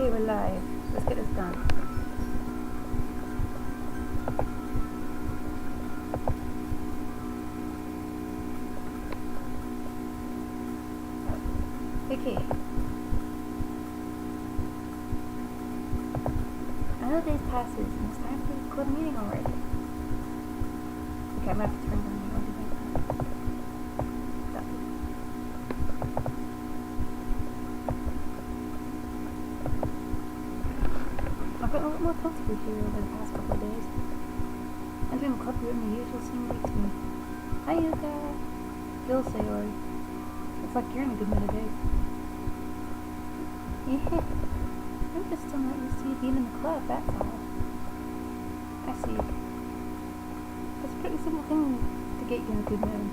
Okay, we're live. Let's get this done. Okay. Another day passes and it's time to record a meeting already. Okay, I'm gonna have to turn down the audio like that. I've gotten a lot more comfortable here over the past couple of days. Entering the club room, the usual scene greets me. Hi, Yuka. Gil Sayori. Looks like you're in a good mood today. Yeah. I'm just still not used to you being in the club, that's all. I see. It's a pretty simple thing to get you in a good mood.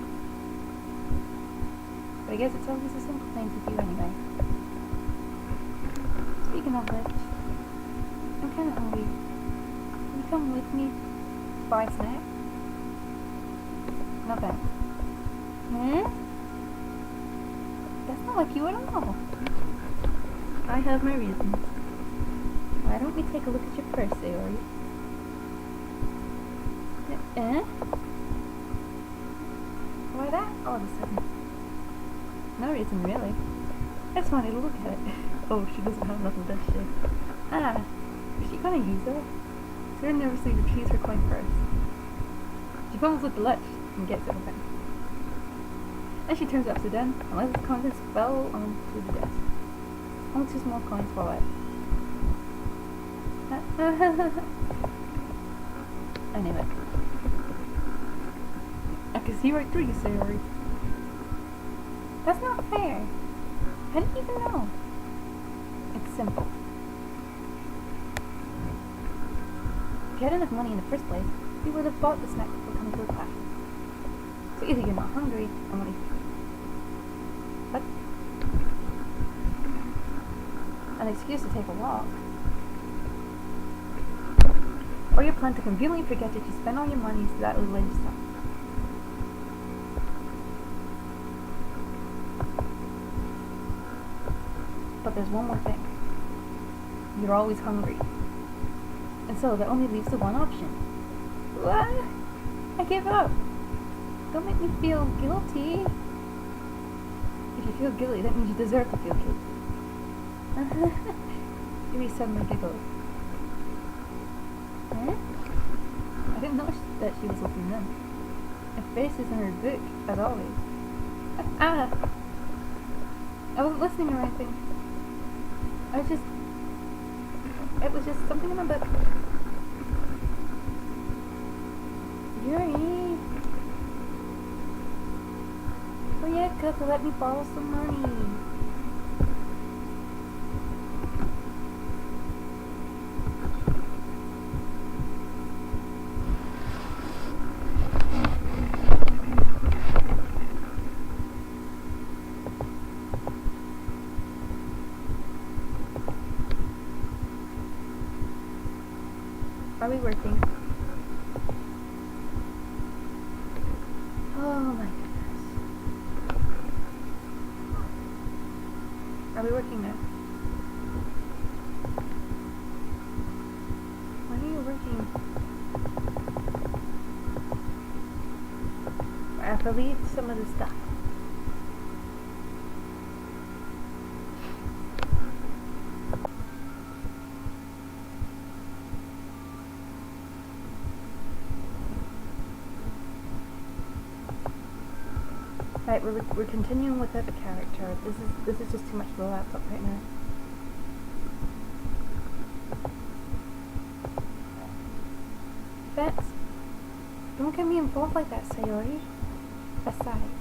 But I guess it's always the simple things with you anyway. Speaking of which, I'm kinda hungry. Can you come with me to buy a snack? No thanks. That's not like you at all. I have my reasons. Why don't we take a look at your purse, Sayori? Why that all of a sudden? No reason, really. I just wanted to look at it. Oh, she doesn't have nothing, does she? Ah, is she gonna use it? Sarah nervously retrieves her coin purse. She fumbles with the latch and gets it open. Then she turns it upside down and lets the contents fall onto the desk. Only 2 small coins fall out. I knew it. I can see right through you, Sayori. That's not fair. How did you even know? It's simple. If you had enough money in the first place, you would have bought the snack before coming to the class. So either you're not hungry, or what? An excuse to take a walk. Or you plan to conveniently forget that you spent all your money so that little lady stuff. But there's one more thing. You're always hungry. And so that only leaves the one option. What? I give up. Don't make me feel guilty. If you feel guilty, that means you deserve to feel guilty. Yuri suddenly giggled. Eh? I didn't notice that she was looking then. Her face is in her book, as always. I wasn't listening or anything. It was just something in my book. Yuri! Oh yeah, Coco, let me borrow some money. Are we working? Oh my goodness. Are we working now? When are you working? I have to leave some of the stuff. Right, we're continuing without the character. This is just too much for the laptop right now. Bets, don't get me involved like that, Sayori. Besides,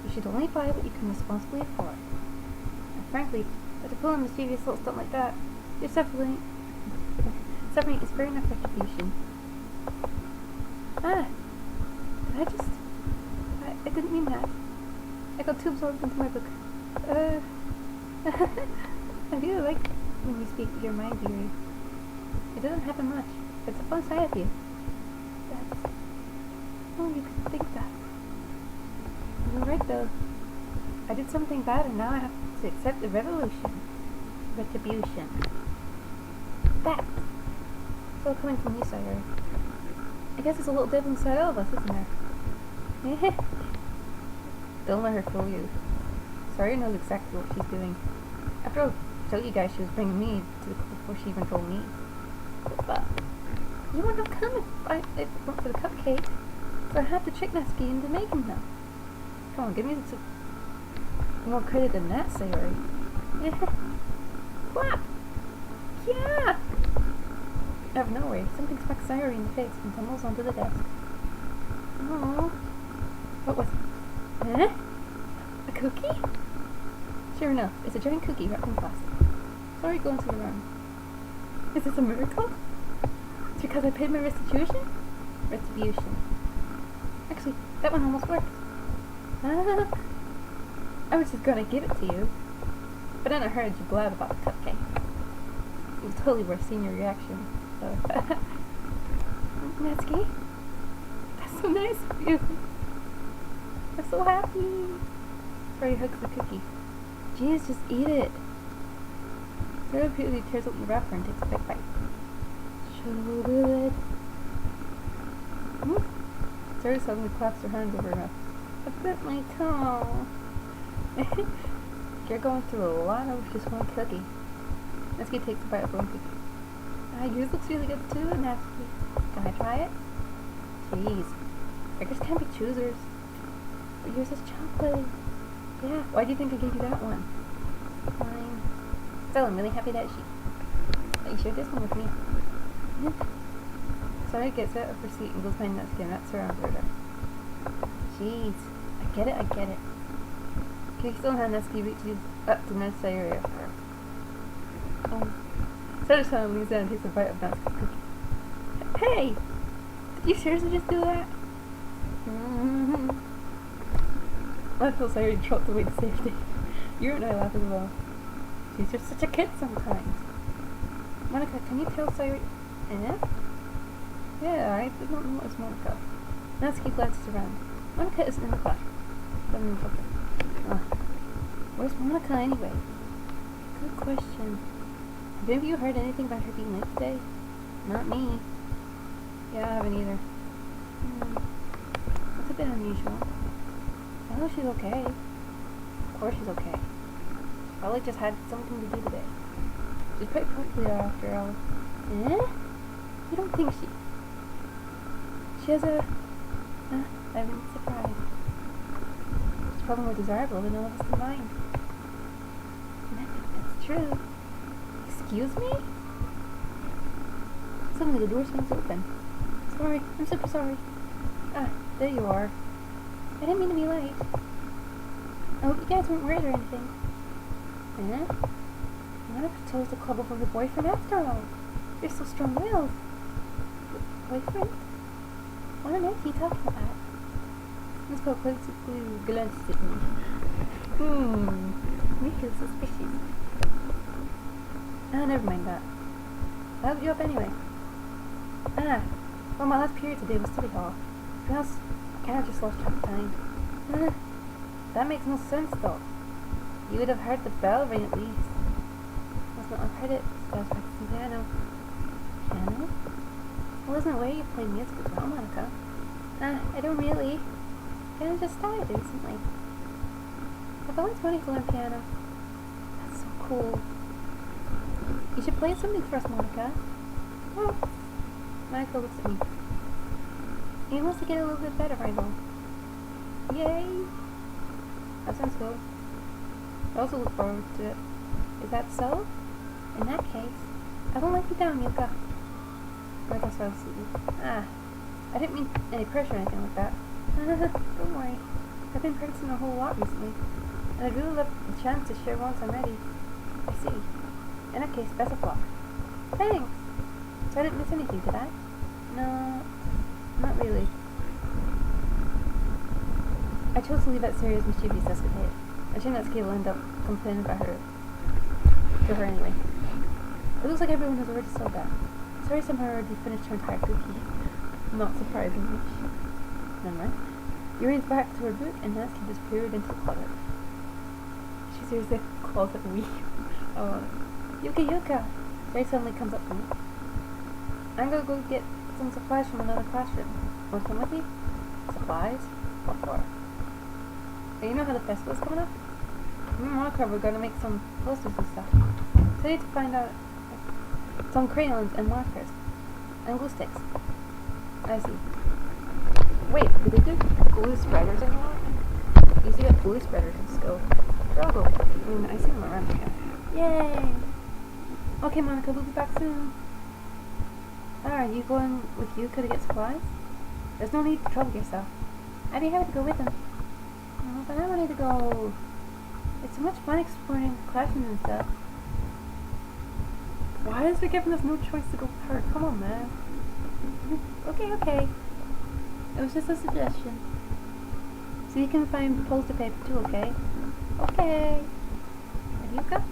you should only buy what you can responsibly afford. And frankly, to pull in mischievous little stuff like that, you're suffering is fair enough retribution. I didn't mean that. I got too absorbed into my book. I really like when you speak your mind, Yuri. It doesn't happen much. It's a fun side of you. That's... Oh, you could think that. You're right, though. I did something bad and now I have to accept the revolution. Retribution. That! It's all coming from you, Sayori. I guess there's a little devil inside all of us, isn't there? Don't let her fool you. Sayori knows exactly what she's doing. After all, I told you guys she was bringing me to the club before she even told me. But you wouldn't have come if it weren't for the cupcake. So I had to trick Natsuki into making them. Come on, give me more credit than that, Sayori. What? Yeah! Out of nowhere, something smacks Sayori in the face and tumbles onto the desk. Aww. What was it? Eh? A cookie? Sure enough, it's a giant cookie wrapped in plastic. Sorry, go into the room. Is this a miracle? It's because I paid my restitution? Retribution. Actually, that one almost worked. I was just gonna give it to you. But then I heard you blab about the cupcake. It was totally worth seeing your reaction. So. Natsuki? That's so nice of you. I'm so happy. Sorry, hugs the cookie. Jeez, just eat it. Sarah repeatedly tears open the wrapper and takes a big bite. Shoulder it. Sarah suddenly claps her hand over her mouth. I bit my tongue. You're going through a lot of just one cookie. Natsuki takes a bite of her own cookie. Yours looks really good too, Natsuki. Can I try it? Jeez. Beggars can't be choosers. But yours is chocolate. Yeah, why do you think I gave you that one? Fine. Still, I'm really happy that you shared this one with me. Sarah gets out of her seat and goes behind Natsuki and wraps her arms around her. Jeez. I get it. Okay, still hand Natsuki reaches up to nurse Sayori after her. Sarah suddenly leans down and takes a bite of Natsuki's cookie. Hey! Did you seriously just do that? I feel Sayori dropped away to safety. You and I laugh as well. She's just such a kid sometimes. Monica, can you tell Sayori... Yeah, I did not notice Monica. Natsuki glances around. Monica isn't in the classroom. Where's Monica anyway? Good question. Have any of you heard anything about her being late today? Not me. Yeah, I haven't either. That's a bit unusual. I know she's okay. Of course she's okay. She probably just had something to do today. She's quite popular after all. You don't think she has a... I'm surprised. She's probably more desirable than all of us combined. That's true. Excuse me? Suddenly the door swings open. Sorry, I'm super sorry. There you are. I didn't mean to be late. I hope you guys weren't worried or anything. Monica chose the club over her boyfriend after all. You're so strong-willed. Boyfriend? What on earth are you talking about? Let's go quickly glance at me. We feel suspicious. Never mind that. I helped you up anyway. Well, my last period today was study hall. Or else, I kind of just lost track of time. That makes no sense though. You would have heard the bell ring at least. Must not have heard it, so I was practicing piano. Piano? Well, isn't it where you play music as well, Monica? I don't really. Piano just started recently. I've always wanted to learn piano. That's so cool. You should play something for us, Monica. Oh. Monica looks at me. He wants to get a little bit better, I know. Yay! That sounds cool. I also look forward to it. Is that so? In that case, I won't let you down, Yuka. Monica fell asleep. I didn't mean any pressure or anything like that. Don't worry. I've been practicing a whole lot recently, and I'd really love the chance to share once I'm ready. I see. In that case, best of luck. Thanks! So I didn't miss anything, did I? No, not really. I chose to leave that serious mischievous escapade. I think Natsuki will end up complaining about her to her anyway. It looks like everyone has already said that. Sorry somehow already finished her entire cookie. Not surprisingly. Never mind. Yuri's back to her book and Natsuki disappeared into the closet. She seriously calls it we. Yuka, Yuka! Ray suddenly comes up to me. I'm gonna go get some supplies from another classroom. Want to come with me? Supplies? What for? Hey, you know how the festival's coming up? Me and Monica were gonna make some posters and stuff. So I need to find out some crayons and markers. And glue sticks. I see. Wait, do they do glue spreaders anymore? You see what glue spreaders in school. Sure, I'll go. I mean, I see them around here. Yay! Okay, Monica, we'll be back soon. Are you going with Yuka to get supplies? There's no need to trouble yourself. I'd be happy to go with them. Oh, but I wanted to go. It's so much fun exploring classrooms and stuff. Why is there giving us no choice to go with her? Come on, man. Okay. It was just a suggestion. So you can find poster paper too, okay? Okay. And Yuka?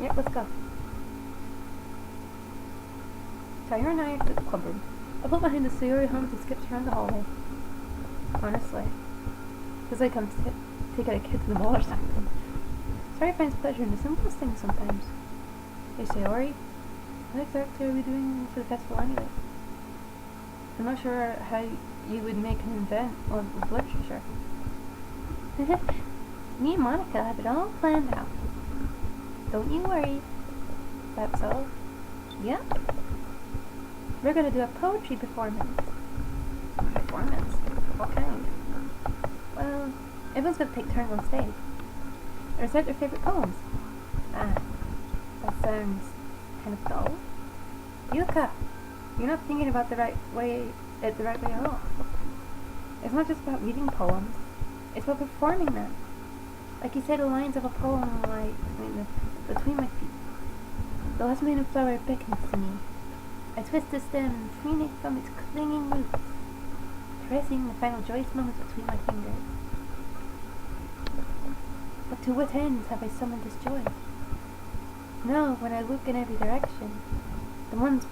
Yep, let's go. Sayori and I are to the club room. I put behind the Sayori home and skipped around the hallway. Honestly. Feels like I'm taking a kid to the mall or something. Sayori finds pleasure in the simplest things sometimes. Hey Sayori, what exactly are we doing for the festival anyway? I'm not sure how you would make an event with literature. Me and Monica have it all planned out. Don't you worry. That's all? Yep. We're gonna do a poetry performance. Performance? What kind? Well, everyone's gonna take turns on stage. Or recite their favorite poems. Ah, that sounds kind of dull. Yuka, you're not thinking about the right way at all. It's not just about reading poems. It's about performing them. Like you say the lines of a poem like, between my feet. The last maiden flower beckons to me. I twist the stem, freeing it from its clinging roots, caressing the final joyous moments between my fingers. But to what ends have I summoned this joy? Now, when I look in every direction, the once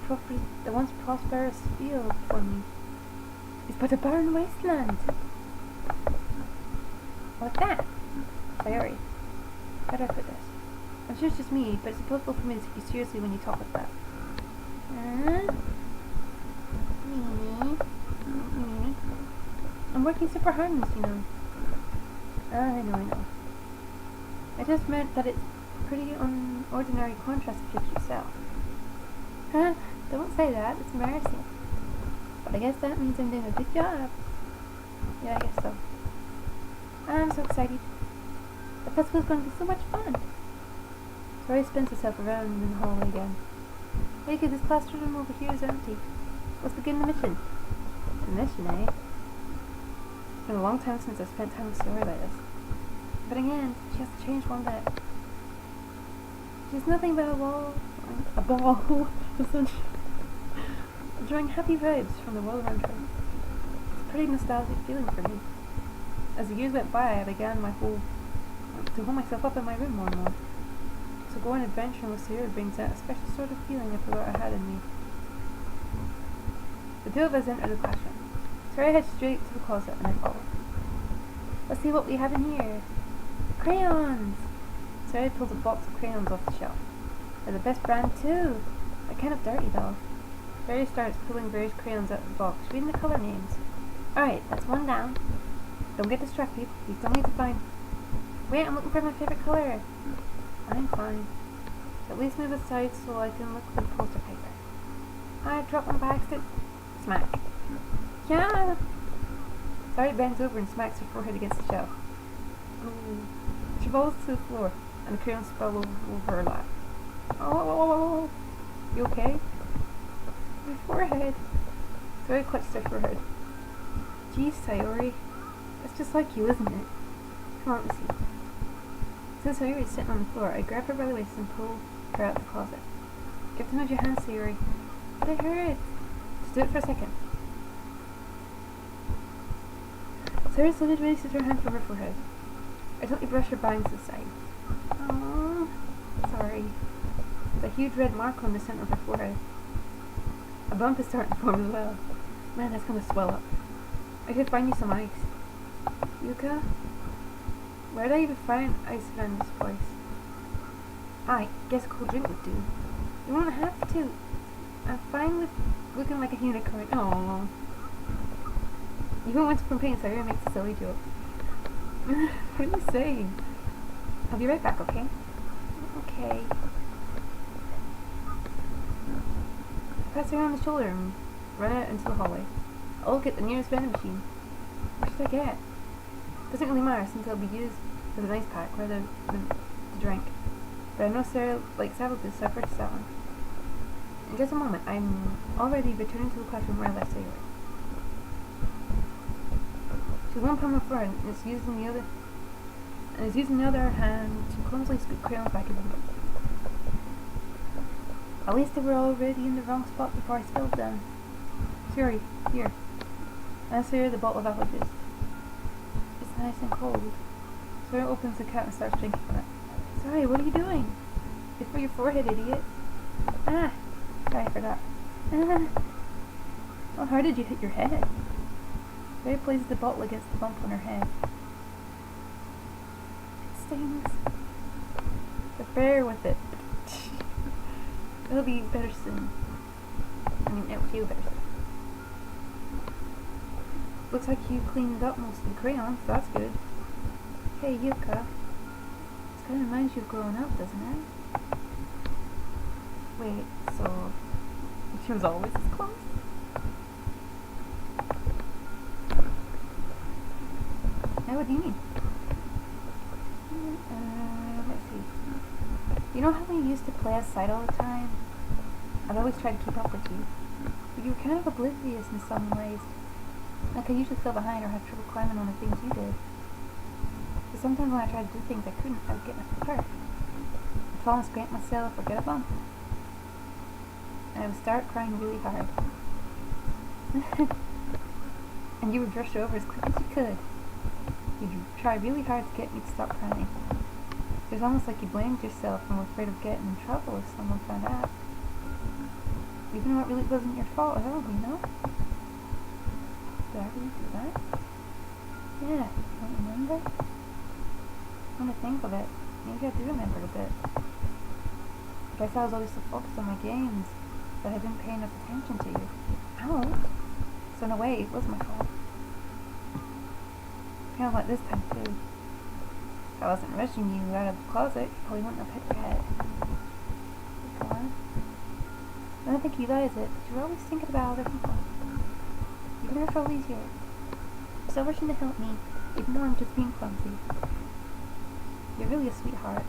prosperous field for me is but a barren wasteland. What's that? Sayori, how do I put this? I'm sure it's just me, but it's impossible for me to take you seriously when you talk like that. I'm working super hard on this, you know. I know. I just meant that it's pretty unordinary contrast to just yourself. Don't say that, it's embarrassing. But I guess that means I'm doing a good job. Yeah, I guess so. I'm so excited. The festival's going to be so much fun. Rory spins herself around in the hallway again. Hey kid, this classroom over here is empty. Let's begin the mission. The mission, eh? It's been a long time since I spent time with Sayori like this. But again, she has to change one bit. She's nothing but a ball of sunshine, drawing happy vibes from the world around her. It's a pretty nostalgic feeling for me. As the years went by, I began to hold myself up in my room more and more. So going adventuring with Sayori brings out a special sort of feeling I forgot I had in me. The two of us enter the classroom. Sayori heads straight to the closet and I follow. Let's see what we have in here. Crayons! Sayori pulls a box of crayons off the shelf. They're the best brand too. They're kind of dirty though. Sayori starts pulling various crayons out of the box, reading the colour names. Alright, that's one down. Don't get distracted. We still need to find... Wait, I'm looking for my favourite colour. I'm fine. At least move aside so I can look for the poster paper. I dropped my bag stick. Smack. Yeah! Sayori bends over and smacks her forehead against the shelf. She falls to the floor and the crayons spill over her lap. Oh, you okay? My forehead. Sayori clutched her forehead. Geez, Sayori. That's just like you, isn't it? Come on, let's see. Since Sayori is sitting on the floor, I grab her by the waist and pull her out of the closet. Give them your hands, Sayori. But it hurts. Just do it for a second. Sayori slowly releases her hand from her forehead. I gently brush her bangs aside. Aww. Sorry. There's a huge red mark on the center of her forehead. A bump is starting to form as well. Man, that's gonna swell up. I should find you some ice. Yuka? Where did I even find ice around this place? I guess a cold drink would do. You won't have to. I'm fine with looking like a unicorn. Aww. Even when from Pain Sarah makes a silly joke. What are you saying? I'll be right back, okay? Okay. Pass her on the shoulder and run out into the hallway. I'll get the nearest vending machine. What should I get? Doesn't really matter since it'll be used as an ice pack rather than to drink. But I know Sarah likes apple juice, so I purchased that one. In just a moment, I'm already returning to the classroom where I left Sailor. She's one palm on the floor and is using the other hand to clumsily scoop crayons back into the book. At least they were already in the wrong spot before I spilled them. Sorry, here. And Sarah the bottle of apple juice. It's nice and cold. Sarah opens the cap and starts drinking from it. Sorry, what are you doing? It's for your forehead, idiot. Ah! Sorry, I forgot. How hard did you hit your head? Sarah places the bottle against the bump on her head. It stings. But bear with it. It'll be better soon. I mean, it'll feel better soon. Looks like you cleaned up most of the crayons, so that's good. Hey, Yuka. This kind of reminds you of growing up, doesn't it? Wait, so she was always this close? Now, what do you mean? Let's see. You know how we used to play outside all the time? I'd always try to keep up with you. But you were kind of oblivious in some ways. Like I usually fell behind or have trouble climbing on the things you did. But sometimes when I tried to do things I couldn't, I would get myself hurt. I'd fall and scrape myself or get a bump. And I would start crying really hard. And you would rush over as quick as you could. You'd try really hard to get me to stop crying. It was almost like you blamed yourself and were afraid of getting in trouble if someone found out. Even though it really wasn't your fault at all, you know? Did I really do that? Yeah, don't remember? When I think of it, maybe I do remember a bit. I guess I was always so focused on my games that I didn't pay enough attention to you. Ouch! So in a way, it was my fault. Kind of like this time too. If I wasn't rushing you out of the closet, you probably wouldn't have hit your head. Go on. I don't think you realize it, but you're always thinking about other people. Even after all these years. Still wishing to help me, even though I'm just being clumsy. You're really a sweetheart.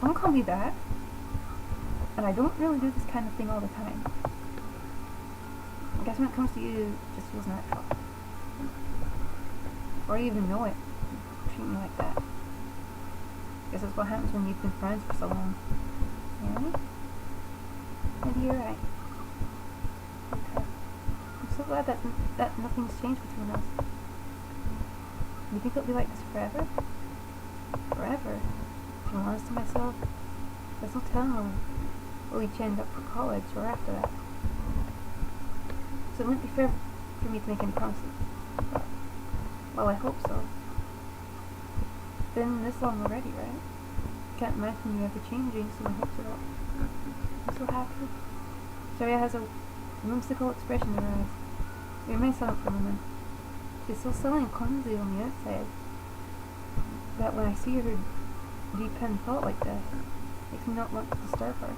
Don't call me that. And I don't really do this kind of thing all the time. I guess when it comes to you, it just feels natural. Or you even know it. Treat me like that. Guess that's what happens when you've been friends for so long. Yeah? Maybe you're right. Okay. I'm so glad that nothing's changed between us. You think it'll be like this forever? Forever? If I'm honest to myself, there's no telling when we'll each end up for college or after that. So it wouldn't be fair for me to make any promises. Well, I hope so. Been this long already, right? Can't imagine you ever changing, so my hopes are up. I'm so happy. Sharia has a whimsical expression in her eyes. We remain silent for a moment. She's so silly and clumsy on the outside that when I see her deep in thought like this, it makes me not want to disturb her.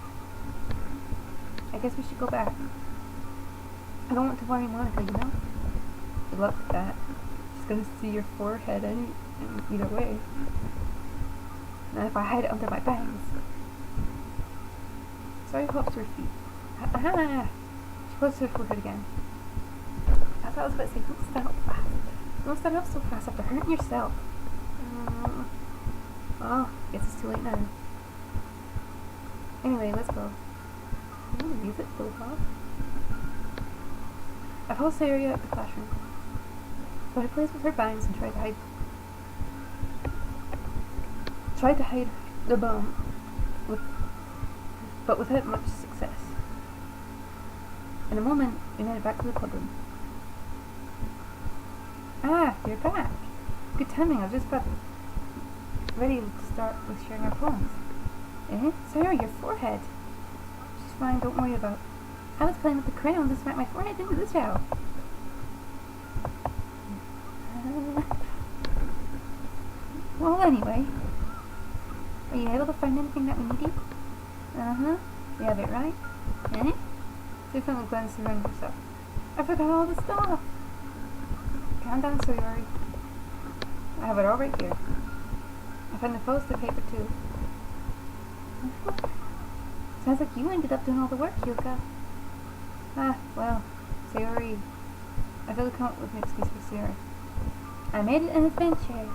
I guess we should go back. I don't want to worry Monica, you know? Good luck with that. She's gonna see your forehead either way. And if I hide it under my bangs. Sorry, hops to her feet. Aha! She closed her forehead again. I thought I was about to say, don't stand up fast. Don't stand up so fast after hurting yourself. Well, guess it's too late now. Anyway, let's go. Ooh, the music goes off. I followed Sarah out the classroom. So I plays with her bangs and tried to hide the bone, but without much success. In a moment, we made it back to the clubroom. Ah, you're back. Good timing. I was just about ready to start with sharing our poems. Sarah, your forehead. She's fine, don't worry about it. I was playing with the crayon to smack my forehead into the shower. Well, anyway. Are you able to find anything that we needed? Uh-huh. You have it right? Eh? Differently glanced around herself. I forgot all the stuff! Calm down, Sayori. I have it all right here. I found the poster paper too. Sounds like you ended up doing all the work, Yuka. Ah, well, Sayori. I feel to come up with an excuse for Sayori. I made it an adventure.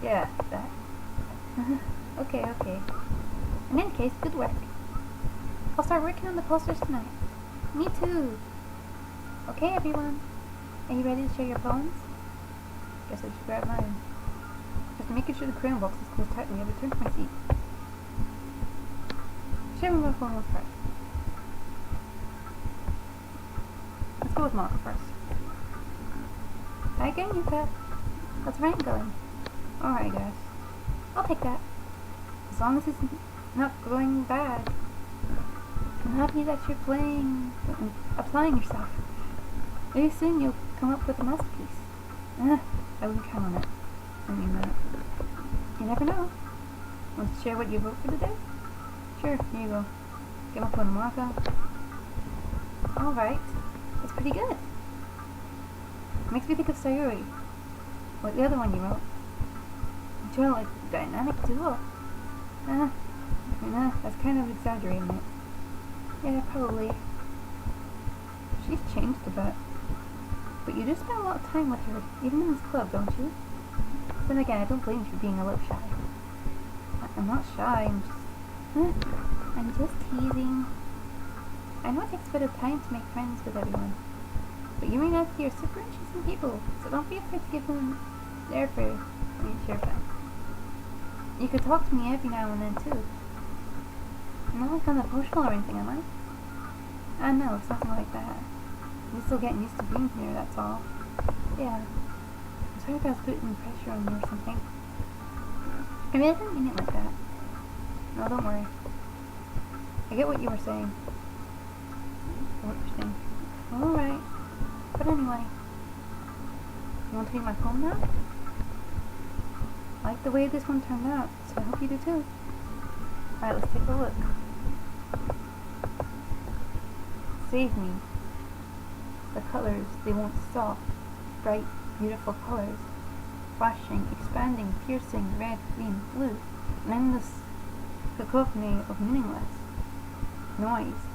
Yeah, that. Okay. In any case, good work. I'll start working on the posters tonight. Me too. Okay, everyone. Are you ready to share your poems? Guess I should grab mine. After making sure the crayon box is closed tightly, I returned to my seat. Share my poem first. Let's go with Mark first. Hi again, Yuka. How's the rank going? Alright, guys. I'll take that. As long as it's not going bad. I'm happy that you're applying yourself. Maybe soon you'll come up with a masterpiece. I wouldn't count on it. I mean that. You never know. Want to share what you wrote for the day? Sure, here you go. Get my put a mark on. Alright. That's pretty good. Makes me think of Sayori. Like the other one you wrote. You draw like a dynamic duo. That's kind of exaggerating it. Yeah, probably. She's changed a bit. But you do spend a lot of time with her, even in this club, don't you? Then again, I don't blame you for being a little shy. I'm not shy, I'm just teasing. I know it takes a bit of time to make friends with everyone. But you and Nancy are super interesting people, so don't be afraid to give them their fair share time. You could talk to me every now and then, too. I'm not like unemotional or anything, am I? I know, something like that. I'm still getting used to being here, that's all. Yeah. I'm sorry if I was putting pressure on you or something. I really didn't mean it like that. No, don't worry. I get what you were saying. What you're saying. Alright. But anyway. You want to read my poem now? I like the way this one turned out, so I hope you do too. Alright, let's take a look. Save me. The colors, they won't stop. Bright, beautiful colors. Flashing, expanding, piercing, red, green, blue. An endless cacophony of meaningless. Noise.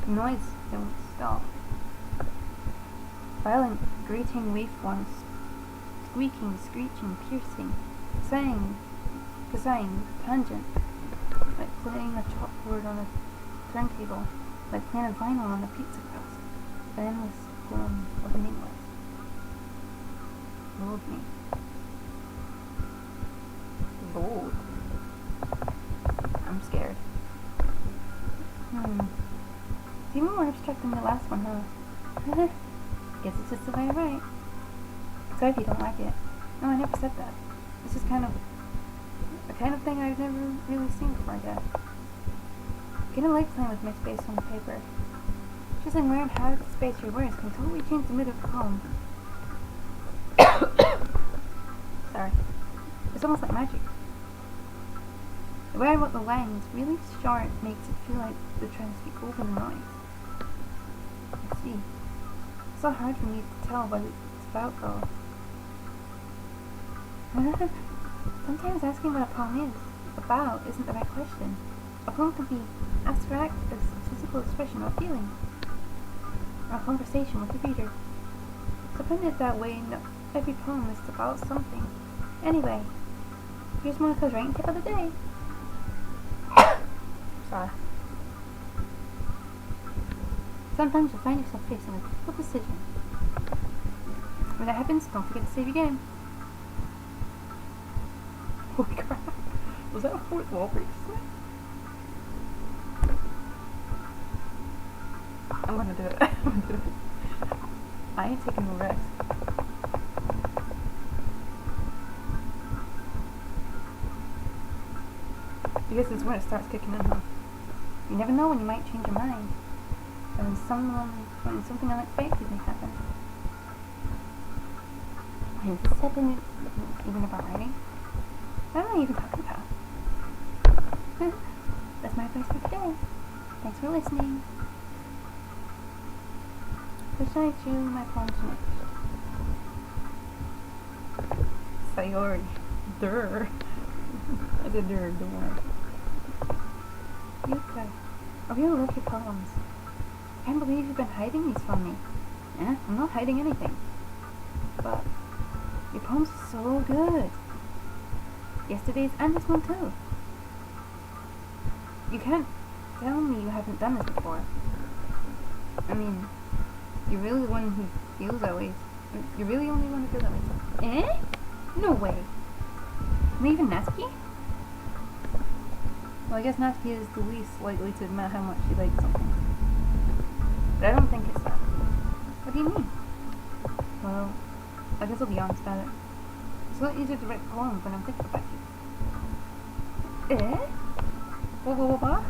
Noise don't stop. Violent, grating waveforms. Squeaking, screeching, piercing. Sighing, tangent. Like playing a chalkboard on a turntable. Like playing a vinyl on a pizza crust. An endless poem of meaningless. Load me. Load. I'm scared. It's even more abstract than the last one, huh? Guess it's just the way I write. Sorry if you don't like it. No, I never said that. This is kind of the kind of thing I've never really seen before, I guess. I kind of like playing with my space on the paper. Choosing where and how the space your words can totally change the mood of the poem. Sorry. It's almost like magic. The way I wrote the lines really short makes it feel like they're trying to speak over the noise. I see. It's so hard for me to tell what it's about, though. Sometimes asking what a poem is about isn't the right question. A poem can be abstract as a physical expression of feeling, or a conversation with the reader. So putting it that way, no, every poem is about something. Anyway, here's Monica's writing tip of the day. Sorry. Sometimes you'll find yourself facing a difficult decision. When that happens, don't forget to save your game. Holy crap. Was that a fourth wall break? I'm gonna do it. I ain't taking no rest. I guess it's when it starts kicking in, huh? You never know when you might change your mind. And when something unexpected may happen. Wait, is this happening even about writing? What am I even talking about? That's my advice for today. Thanks for listening. Besides you, my poems next. Sayori. Durr. I said durr, don't worry. Yuka, I really love your poems. I can't believe you've been hiding these from me. Eh? I'm not hiding anything. But your poems are so good. Yesterday's and this one too. You can't tell me you haven't done this before. I mean, you're really the one who feels that way. You're really the only one who feels that way. Eh? No way. And even Natsuki? Well, I guess Natsuki is the least likely to admit how much she likes something. But I don't think it's that. What do you mean? Well, I guess I'll be honest about it. It's a lot easier to write poems when I'm thinking about you. Eh? What?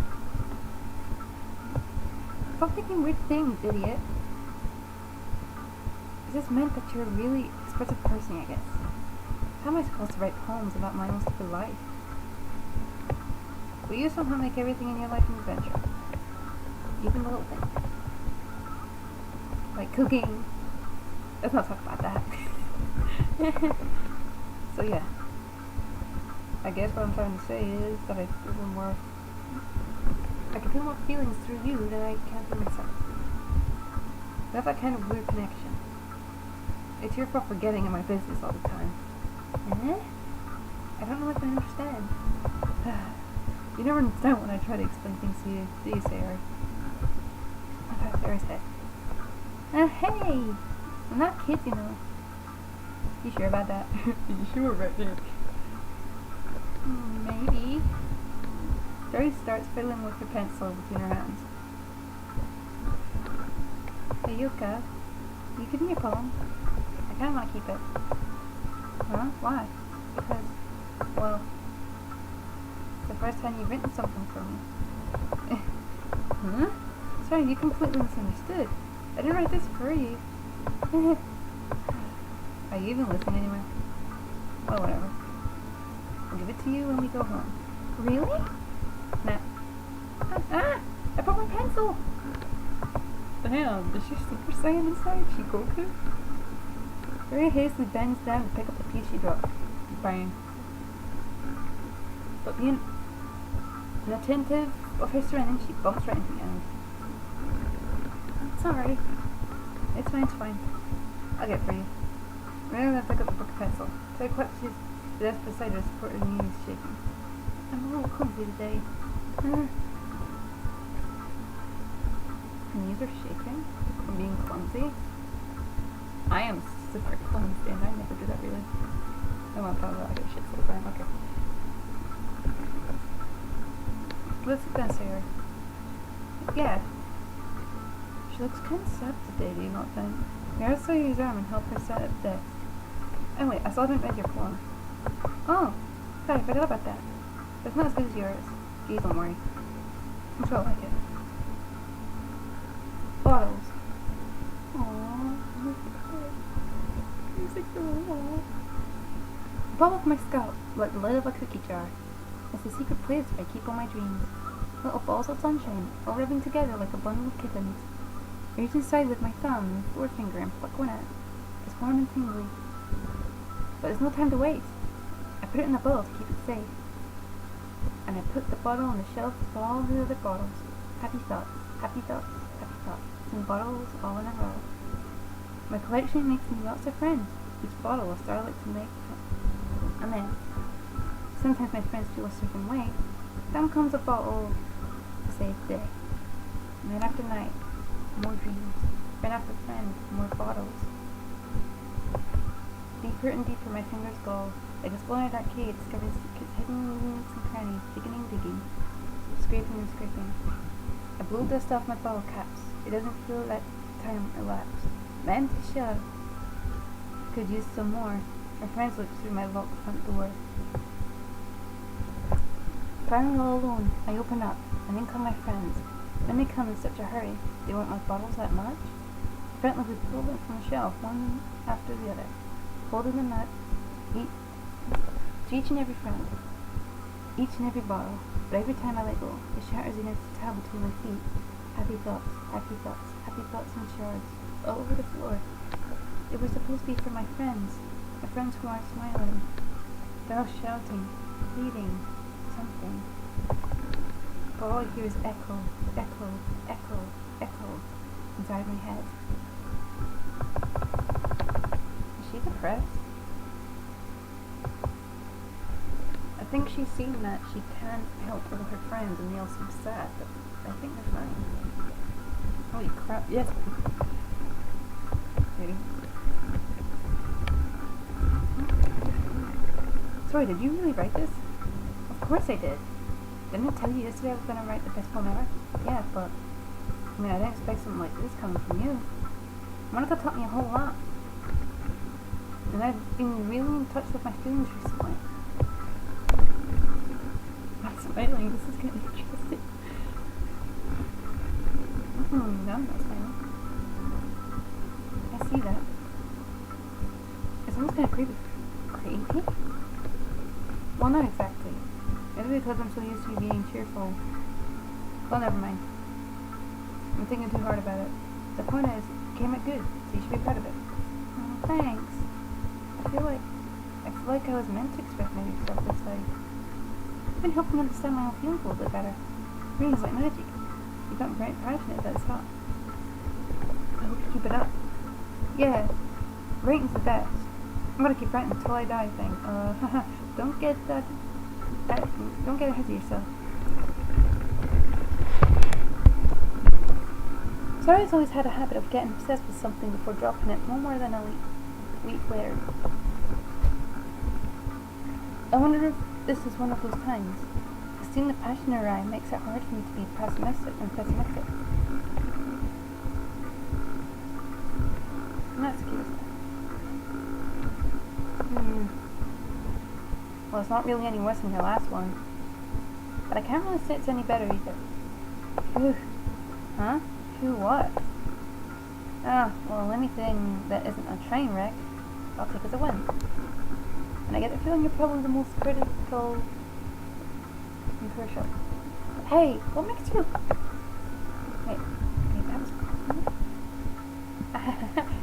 Stop thinking weird things, idiot. Is this meant that you're a really expressive person, I guess? How am I supposed to write poems about my own stupid life? But you somehow make everything in your life an adventure. Even the little things. Like cooking. Let's not talk about that. So yeah. I guess what I'm trying to say is that I can feel more feelings through you than I can through myself. We have that kind of weird connection. It's your fault for getting in my business all the time. Eh? I don't know if I understand. You never understand when I try to explain things to you, do you, Sayori? Okay, there's that. Hey! I'm not kids, you know. You sure about that? You sure about that? Maybe. Joey starts fiddling with her pencil between her hands. Hey, Yuka, you give me a poem. I kinda wanna keep it. Huh? Why? Because, well, it's the first time you've written something for me. Huh? Sorry, you completely misunderstood. I didn't write this for you. Are you even listening anyway? Well, whatever. I'll give it to you when we go home. Really? Nah. I put my pencil! Damn, is she Super Saiyan inside? She Goku? Very hastily bends down to pick up the piece she dropped. Bang. But being inattentive of her surroundings, she bumps right into the end. It's alright. It's fine. I'll get it for you. Rather than pick up the book and pencil, so I clutches the desk beside her, support her knees shaking. I'm a little clumsy today. Her knees are shaking from being clumsy. I am super clumsy and I never do that really. I want to talk about shit so fine. Okay. Let's sit down, Sarah. Yeah. She looks kind of sad today, do you not think? May I also use your arm and help her set at the desk? Oh wait, I still haven't read your poem. Oh, sorry, I forgot about that. But it's not as good as yours. Geez, don't worry. I'm sure I'll like it. Bottles. Aww. A bottle of my scalp, like the lid of a cookie jar. It's the secret place where I keep all my dreams. Little balls of sunshine, all rubbing together like a bundle of kittens. I reach inside with my thumb and forefinger and pluck one out. It's warm and tingly. But there's no time to waste. I put it in a bottle to keep it safe. And I put the bottle on the shelf with all the other bottles. Happy thoughts, happy thoughts, happy thoughts. And bottles all in a row. My collection makes me lots of friends. Each bottle a starlight to make amends. Sometimes my friends feel a certain way. Then comes a bottle to save the day. Night after night, more dreams. Friend after friend, more bottles. Deeper and deeper my fingers go. Like exploring a dark cave, discovering secrets hidden in nooks and crannies, digging and digging, scraping and scraping. I blow dust off my bottle caps. It doesn't feel like time elapsed. My empty shelf could use some more. My friends look through my locked front door. Finally all alone, I open up, and in come my friends. Then they come in such a hurry, they weren't like bottles that much. Apparently we pulled them from the shelf, one after the other, holding them up, to each and every friend, each and every bottle. But every time I let go, it shatters against the towel between my feet. Happy thoughts, happy thoughts, happy thoughts in shards, all over the floor. It was supposed to be for my friends who aren't smiling. They're all shouting, pleading, something. But all I hear is echo, echo, echo, echo inside my head. Is she depressed? I think she's seen that she can't help all her friends and they all seem sad, but I think they're fine. Holy crap, yes. Ready? Sorry, did you really write this? Of course I did. Didn't I tell you yesterday I was going to write the best poem ever? Yeah, but I mean, I didn't expect something like this coming from you. Monica taught me a whole lot. And I've been really in touch with my feelings recently. I'm smiling, this is going to be interesting. No, I'm not smiling. I see that. It's almost kind of creepy. Creepy? Well, not exactly. Maybe because I'm so used to you being cheerful. Well, never mind. I'm thinking too hard about it. The point is, it came out good, so you should be proud of it. Oh, thanks. I feel like I was meant to express my stuff this way. You've been helping me understand my own feelings a little bit better. Reading is like magic. You've gotten very passionate about this thought. I hope you keep it up. Yeah, writing's the best. I'm gonna keep writing until I die thing. Don't get ahead of yourself. Sorry's always had a habit of getting obsessed with something before dropping it no more than a week later. I wonder if this is one of those times. Seeing the passion in her eye makes it hard for me to be pessimistic. And that's cute. Well, it's not really any worse than your last one. But I can't really say it's any better either. Phew. Huh? Phew what? Ah, well, anything that isn't a train wreck, I'll take as a win. And I get the feeling you're probably the most critical and crucial. Hey, what makes you... Wait, that was...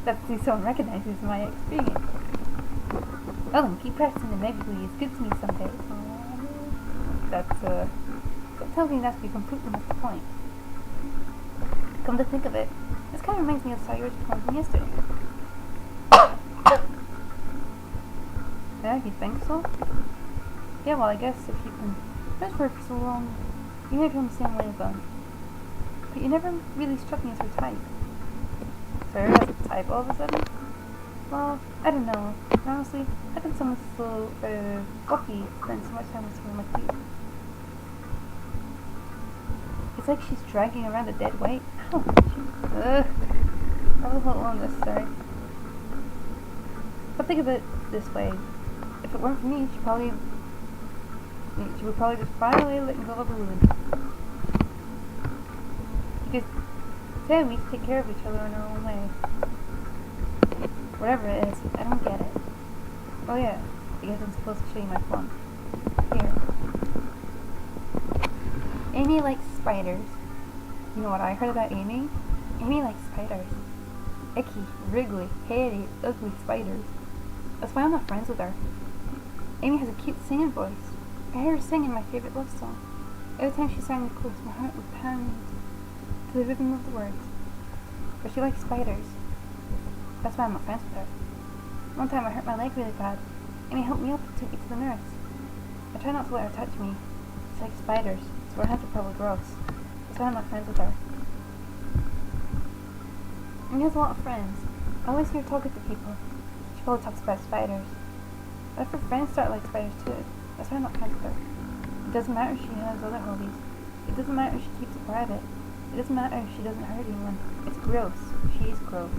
That's see someone recognizes my experience. Well then, keep practicing and maybe it's good to me someday. Don't tell me that's be completely missed the point. Come to think of it, this kind of reminds me of Sawyer's poem from yesterday. Yeah, you think so? Yeah, well I guess if you can whisper for so long, you may feel the same way as them. But you never really struck me as her type. So you're as a type all of a sudden? Well, I don't know. Honestly, how can someone so lucky spend so much time with someone like you? It's like she's dragging around a dead weight. Ow! Ugh. That was a little unnecessary. But think of it this way. If it weren't for me, she would probably just fly away letting go of the balloon. Because say we take care of each other in our own way. Whatever it is, I don't get it. Oh yeah, I guess I'm supposed to show you my phone. Here. Amy likes spiders. You know what I heard about Amy? Amy likes spiders. Icky, wriggly, hairy, ugly spiders. That's why I'm not friends with her. Amy has a cute singing voice. I heard her singing my favorite love song. Every time she sang the chorus, my heart would pound to the rhythm of the words. But she likes spiders. That's why I'm not friends with her. One time I hurt my leg really bad. Amy helped me up and took me to the nurse. I try not to let her touch me. It's like spiders, so her hands are probably gross. That's why I'm not friends with her. Amy has a lot of friends. I always hear her talking to people. She probably talks about spiders. But if her friends start like spiders too, that's why I'm not friends with her. It doesn't matter if she has other hobbies. It doesn't matter if she keeps it private. It doesn't matter if she doesn't hurt anyone. It's gross. She is gross.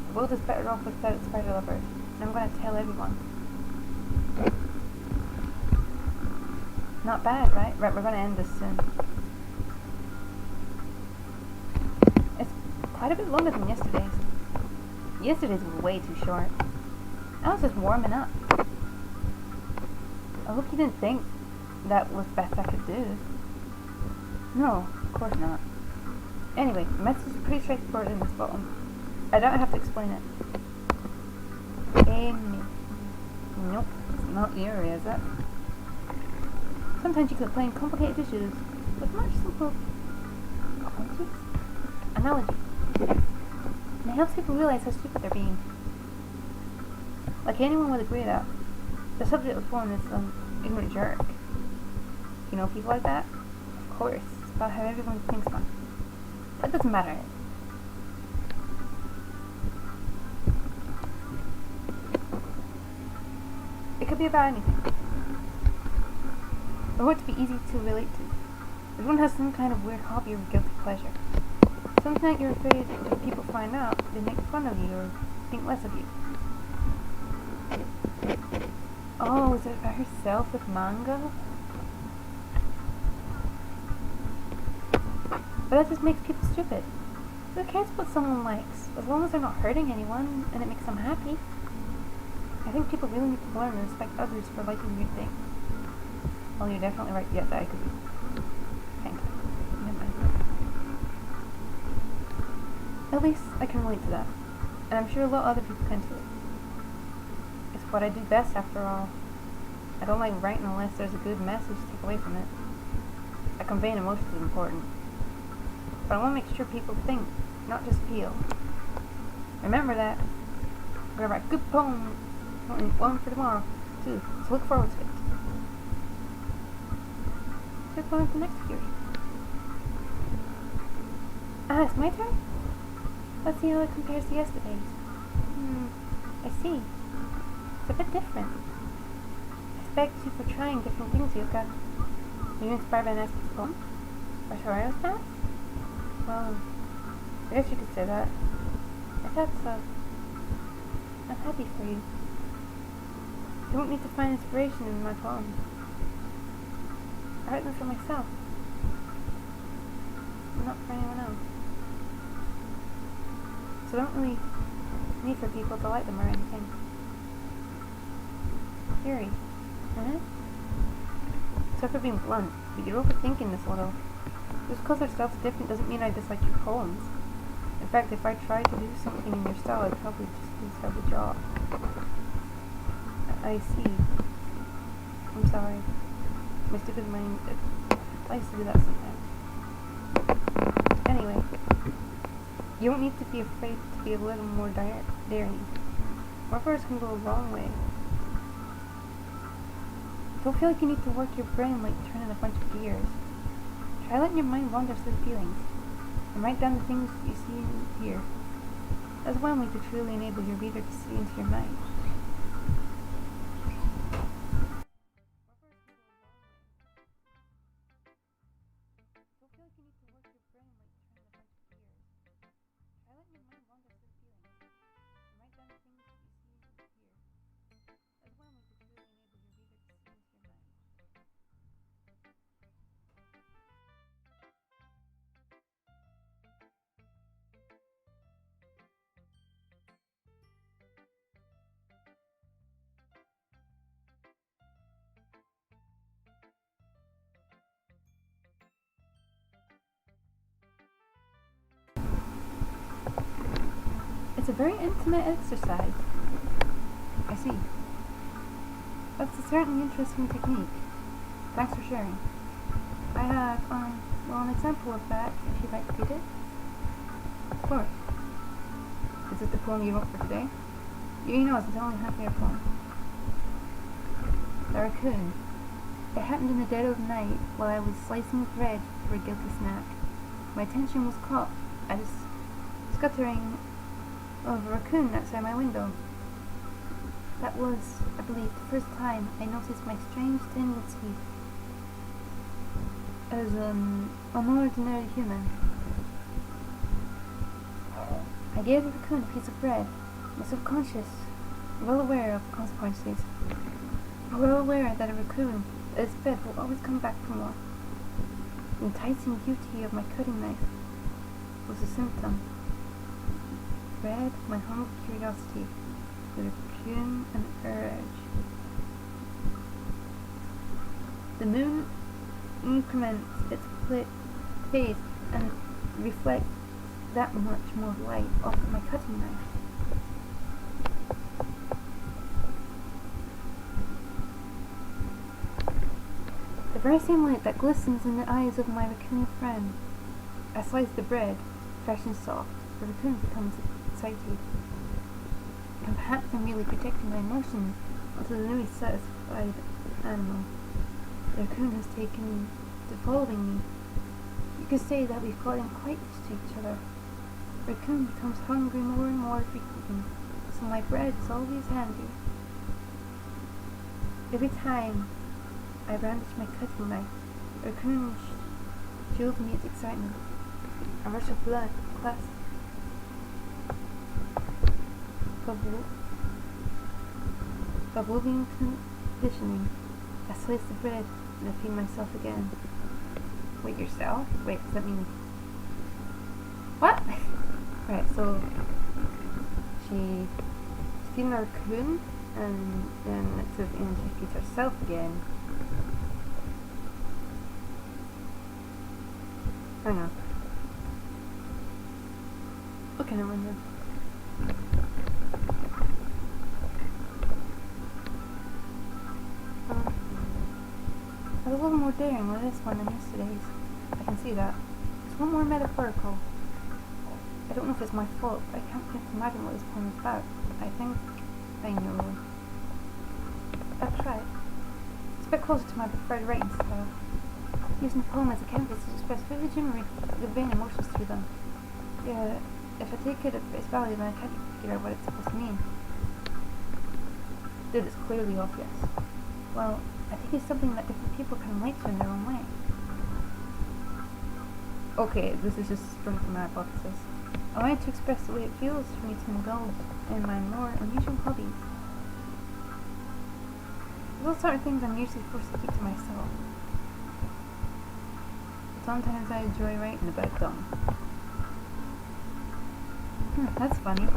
The world is better off without spider lovers, and I'm going to tell everyone. Not bad, right? Right, we're gonna end this soon. It's quite a bit longer than yesterday's. Yesterday's was way too short. I was just warming up. I hope you didn't think that was the best I could do. No, of course not. Anyway, the message is pretty straightforward in this bottom. I don't have to explain it. Amy. Nope, it's not your area, is it? Sometimes you can explain complicated issues with much simple analogy. And it helps people realize how stupid they're being. Like anyone would agree that the subject of the poem is some ignorant jerk. You know people like that? Of course. It's about how everyone thinks one. That doesn't matter. It could be about anything. Or to be easy to relate to. Everyone has some kind of weird hobby or guilty pleasure. Something that you're afraid if people find out, they make fun of you or think less of you. Oh, is it about herself with manga? But that just makes people stupid. Who cares what someone likes, as long as they're not hurting anyone and it makes them happy? I think people really need to learn and respect others for liking weird things. Well, you're definitely right. Yes, I could be. Thank you. Never mind. At least I can relate to that. And I'm sure a lot of other people can too. It's what I do best after all. I don't like writing unless there's a good message to take away from it. Conveying emotions is important. But I want to make sure people think, not just feel. Remember that. I'm going to write a good poem, one for tomorrow, too. So look forward to it. Let's go on to the next figure. Ah, it's my turn? Let's see how it compares to yesterday's. I see. It's a bit different. I respect you for trying different things, Yuka. Were you inspired by an aspect poem? Or Sharayo's past? Well, I guess you could say that. I thought so. I'm happy for you. You don't need to find inspiration in my poems. I write them for myself. Not for anyone else. So I don't really need for people to like them or anything. Yuri. Sorry for being blunt, but you're overthinking this a little. Just because our style's different doesn't mean I dislike your poems. In fact, if I tried to do something in your style, I'd probably just lose half the job. I see. I'm sorry. My stupid mind likes to do that sometimes. Anyway, you don't need to be afraid to be a little more daring. More words can go a long way. Don't feel like you need to work your brain like turning a bunch of gears. Try letting your mind wander through feelings, and write down the things you see and hear. That's one way to truly enable your reader to see into your mind. Don't feel like you need to work your brain like turning a bunch of gears. Try letting your mind wander through feelings, and write down the things you see and hear. That's one way to truly enable your reader to see into your mind. It's a very intimate exercise. I see. That's a certainly interesting technique. Thanks for sharing. I have, an example of that, if you'd like to read it. Of course. Is it the poem you wrote for today? You know, it's only half your poem. The raccoon. It happened in the dead of night while I was slicing bread for a guilty snack. My attention was caught at a scuttering of a raccoon outside my window. That was, I believe, the first time I noticed my strange tendency as an unordinary human. I gave the raccoon a piece of bread, my subconscious, well aware of the consequences, well aware that a raccoon This bed will always come back for more. The enticing beauty of my cutting knife was a symptom. Bread, my humble curiosity, the raccoon and urge. The moon increments its phase and reflects that much more light off of my cutting knife. The very same light that glistens in the eyes of my raccoon friend. I slice the bread, fresh and soft. The raccoon becomes excited. And perhaps I'm merely projecting my emotions onto the newly satisfied animal. The raccoon has taken to following me. You could say that we've gotten quite used to each other. The raccoon becomes hungry more and more frequently, so my bread is always handy. Every time I brandish my cutting knife, the raccoon shields me its excitement. A rush of blood, class. Pavlovian conditioning. I slice the bread and I feed myself again. Wait, yourself? Wait, does that mean... What? Right, so... She's feeding a raccoon, and then it says, and she feeds herself again. I don't know. What kind of window? I was a little more daring with this one than yesterday's. I can see that. It's one more metaphorical. I don't know if it's my fault, but I can't quite imagine what this poem is about. I think I know. I'll try it. It's a bit closer to my preferred writing style. Using the poem as a canvas to express very genuine, the vain emotions through them. Yeah, if I take it at face value, then I can't figure out what it's supposed to mean. Dude, it's clearly obvious. Well, I think it's something that different people can relate to in their own way. Okay, this is just sprung from my hypothesis. I wanted to express the way it feels for me to indulge in my more unusual hobbies. Those sort of things I'm usually forced to keep to myself. But sometimes I enjoy writing about them. That's funny.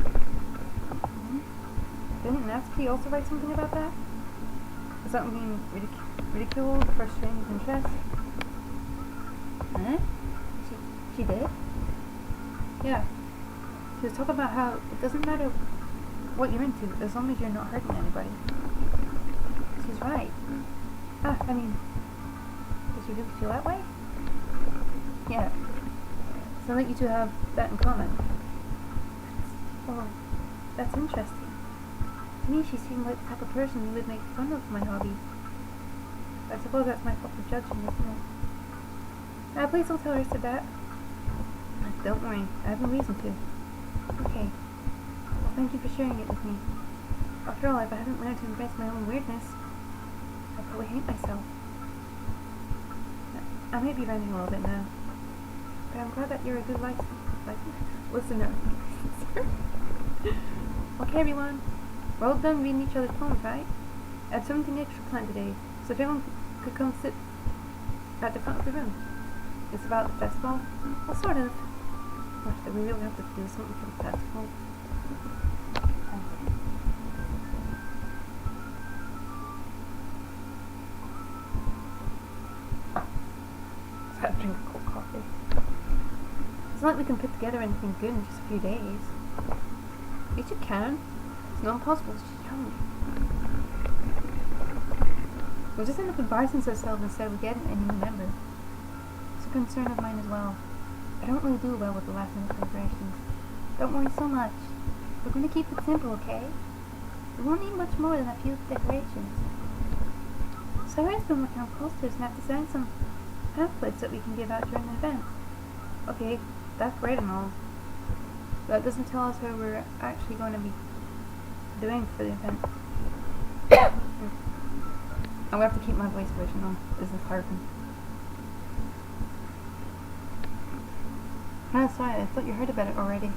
Didn't Natsuki also write something about that? Is that being ridiculed for strange interest? Huh? She did? Yeah. She was talking about how it doesn't matter what you're into as long as you're not hurting anybody. She's right. I mean, does you really feel that way? Yeah. Sounds like you two have that in common. Oh, that's interesting. To me, she seemed like the type of person who would make fun of my hobbies. I suppose that's my fault for judging, isn't it? Please don't tell her I said that. Don't worry, I have no reason to. Okay. Well, thank you for sharing it with me. After all, if I hadn't learned to embrace my own weirdness, I'd probably hate myself. I might be ranting a little bit now, but I'm glad that you're a good listener. Okay, everyone. We're all done reading each other's poems, right? I have something extra planned today, so if everyone could come sit at the front of the room. It's about the festival. Well, sort of. Gosh, that we really have to do something for the festival. Just had to drink a cold coffee. It's not like we can put together anything good in just a few days. Yes, you can. It's not impossible, it's just young. We'll just end up embarrassing ourselves instead of getting any new members. It's a concern of mine as well. I don't really do well with the last minute celebrations. Don't worry so much. We're going to keep it simple, okay? We won't need much more than a few decorations. Sarah's been working on posters and I've designed some pamphlets that we can give out during the event. Okay, that's great and all. But it doesn't tell us how we're actually going to be doing for the event. I'm going to have to keep my voice original. This is harping. No, sorry, I thought you heard about it already.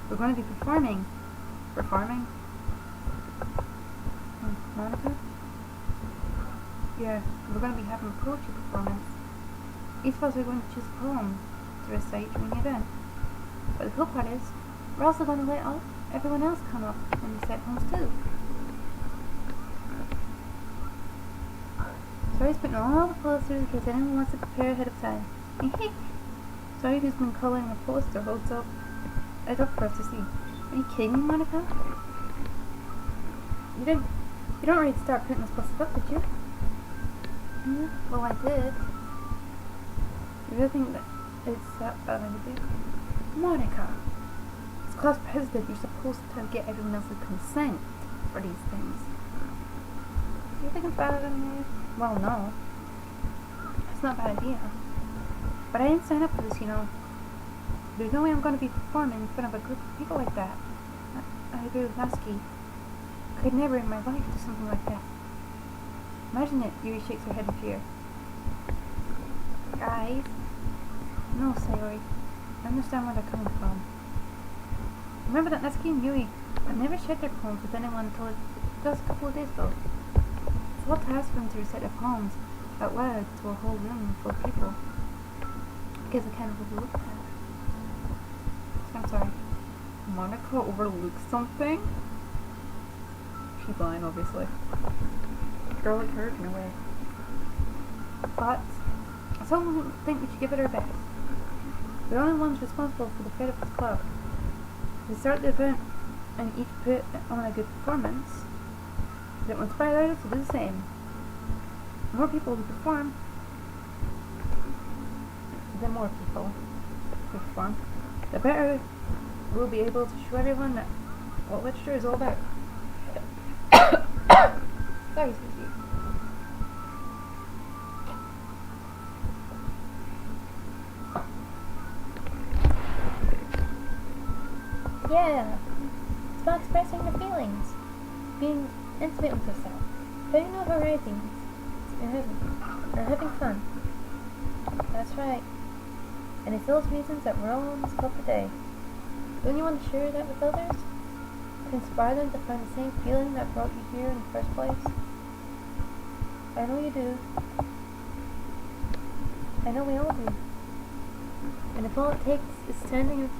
We're going to be performing. Performing? Monica? Yeah, we're going to be having a poetry performance. Each of us are going to choose a poem to recite during the event. But the cool part is, we're also going to let everyone else come up and recite poems too. Sorry's putting all the posters in case anyone wants to prepare ahead of time. Sorry who's been coloring a poster holds up. It's up for us to see. Are you kidding me, Monica? You don't really start putting this posters up, did you? Well, I did. You really think that it's that bad of a idea? Monica! As class president, you're supposed to get everyone else's consent for these things. You think it's bad of me? Well, no. It's not a bad idea. But I didn't sign up for this, you know. There's no way I'm going to be performing in front of a group of people like that. I agree with Lasky. I could never in my life do something like that. Imagine it, Yuri shakes her head in fear. Guys? No, Sayori. I understand where they're coming from. Remember that Natsuki and Yui have never shared their poems with anyone until just a couple of days ago. It's a lot to ask for them to recite their poems out loud to a whole room full of people. I guess I kind of overlooked that. I'm sorry. Monica overlooked something? She's lying, obviously. A girl like her can away. But I still think we should give it our best. We're the only ones responsible for the fate of this club. We start the event and each put on a good performance. It will inspire others to do the same. The more people who perform, the better we'll be able to show everyone that what literature is all about. Sorry, Susie. Yeah, it's about expressing your feelings, being intimate with yourself, putting out horizons, and having fun. That's right. And it's those reasons that we're all on this club today. Don't you want to share that with others? To inspire them to find the same feeling that brought you here in the first place? I know you do. I know we all do. And if all it takes is standing in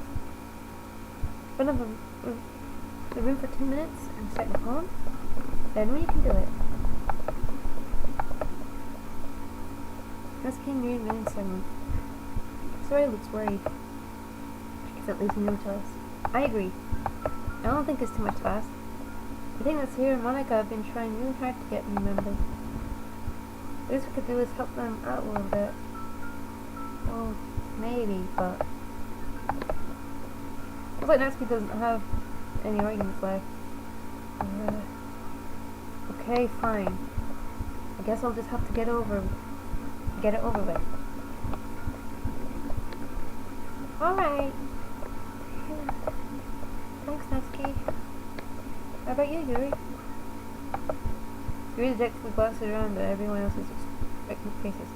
front of the room for 2 minutes and reciting a poem, then we can do it. Miss King remained silent. Sorry looks worried. She at least knew to us. I agree. I don't think it's too much to ask. I think that Sarah and Monica have been trying really hard to get new members. The least we could do is help them out a little bit. Well, maybe, but looks like Natsuki doesn't have any arguments left. Okay, fine. I guess I'll just have to get it over with. Alright. Thanks, Natsuki. How about you, Yuri? Yuri dejectedly glances around at everyone else's expectant faces.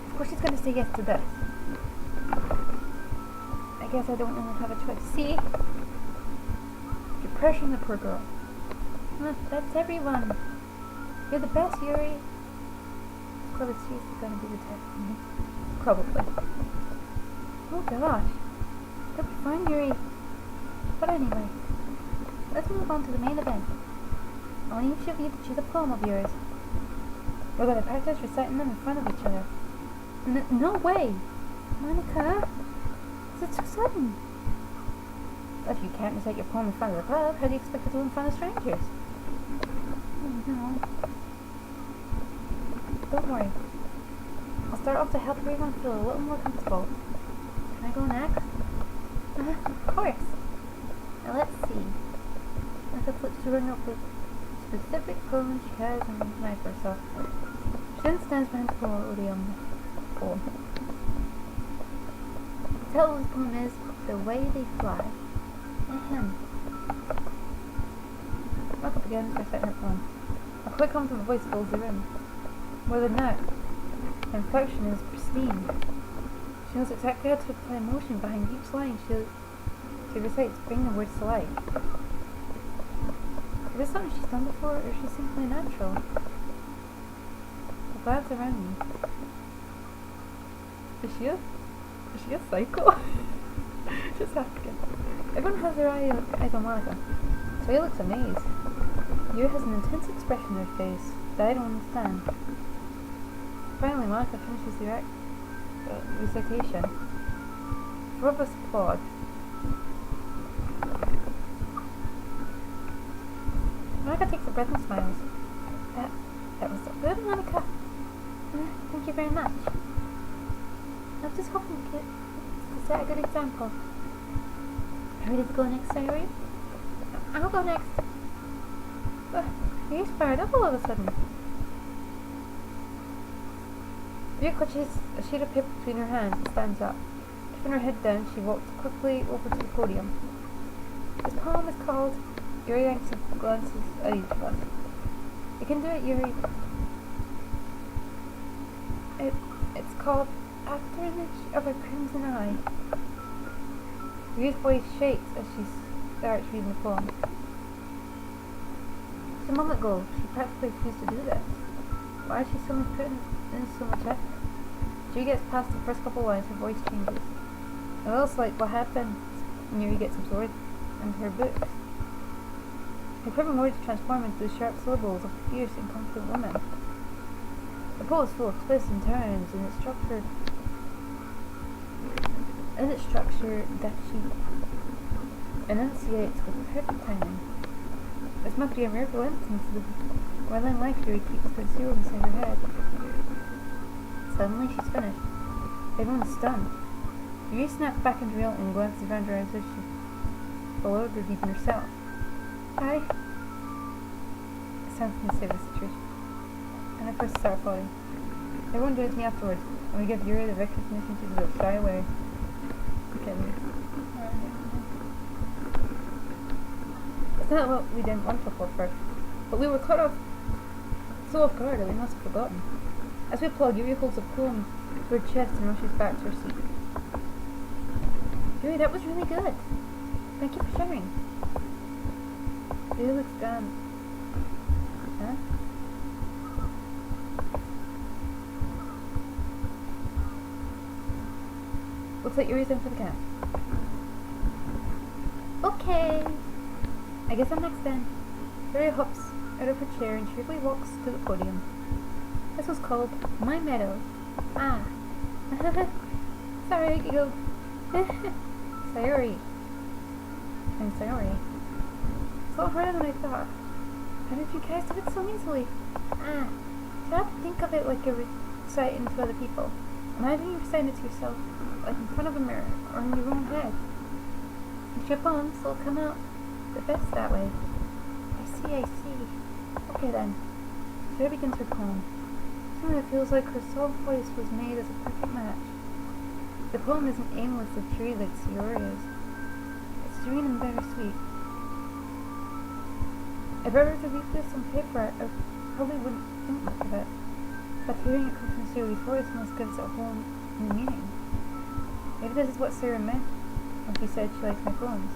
Of course she's gonna say yes to this. I guess I don't really have a choice. See? You're pressuring the poor girl. Look, that's everyone. You're the best, Yuri. This club is seriously gonna be the test for me. Probably. Oh gosh. It'll be fine, Yuri. But anyway, let's move on to the main event. I want each of you to choose a poem of yours. We're going to practice reciting them in front of each other. No way! Monica! It's so sudden! But if you can't recite your poem in front of the club, how do you expect to do it in front of strangers? Oh no. Don't worry. I'll start off to help everyone feel a little more comfortable. Can I go next? Of course. Now let's see. Monica flips through her notebook. Specific poem she has in the night for herself. She then stands behind the podium. Poem. The title of the poem is The Way They Fly. Ahem. Monica begins reciting her poem. A quick hum from a voice fills the room. More than that, the inflection is pristine. She knows exactly how to apply emotion behind each line she recites, bringing the words to life. Is this something she's done before, or is she simply natural? glance around me. Is she a psycho? Just asking. Everyone has their eyes on Monica, so he looks amazed. Yuri has an intense expression on her face that I don't understand. Finally, Monica finishes the recitation. Four of us applaud. Monica takes a breath and smiles. That was so good, Monica. Thank you very much. I was just hoping to set a good example. Ready to go next, Sayori? I'll go next. You're fired up all of a sudden. Ria clutches a sheet of paper between her hands and stands up. Keeping her head down, she walks quickly over to the podium. This poem is called Yuri Yanks and glances at each of us. You can do it, Yuri. It's called After an Inch of a Crimson Eye. Yuri's voice shakes as she starts reading the poem. Just a moment ago, she practically refused to do this. Why is she suddenly putting in so much effort? Yuri gets past the first couple lines, her voice changes. A little like what happens when Yuri gets absorbed in her books. Her quivering words transform into the sharp syllables of a fierce and confident woman. The poem is full of twists and turns in its structure that she enunciates with perfect timing. This must be a miracle entrance to the whirling life Yuri keeps concealed inside her head. Suddenly she's finished. Everyone's stunned. Yuri snaps back into reality and glances around her as if she followed her even herself. Hi. It's time for me to save the situation. And I first start applauding. Everyone joins me afterwards, and we give Yuri the recognition she deserves. Shy away. Okay. It's not what we didn't want to applaud for, but we were caught off so off guard that we must have forgotten. As we applaud, Yuri holds a poem to her chest and rushes back to her seat. Yuri, that was really good. Thank you for sharing. Yuri looks gone. Huh? Looks like Yuri's in for the count. Okay. I guess I'm next then. Yuri hops out of her chair and cheerfully walks to the podium. This was called My Meadow. Ah. Sorry, I giggled. Sayori. I'm sorry. It's a lot harder than I thought. How did you guys do it so easily? Ah. Try not to think of it like you're reciting to other people. Imagine you're reciting it to yourself, like in front of a mirror, or in your own head. It's your poems, so it'll come out the best that way. I see. Okay then. Sarah begins her poem. Suddenly it feels like her soft voice was made as a perfect match. The poem isn't aimlessly cheery like Sayori is. It's serene and bittersweet. If I were to read this on paper, I probably wouldn't think much of it. But hearing it come from Sayori's voice must give it a whole new meaning. Maybe this is what Sarah meant when she said she likes my poems.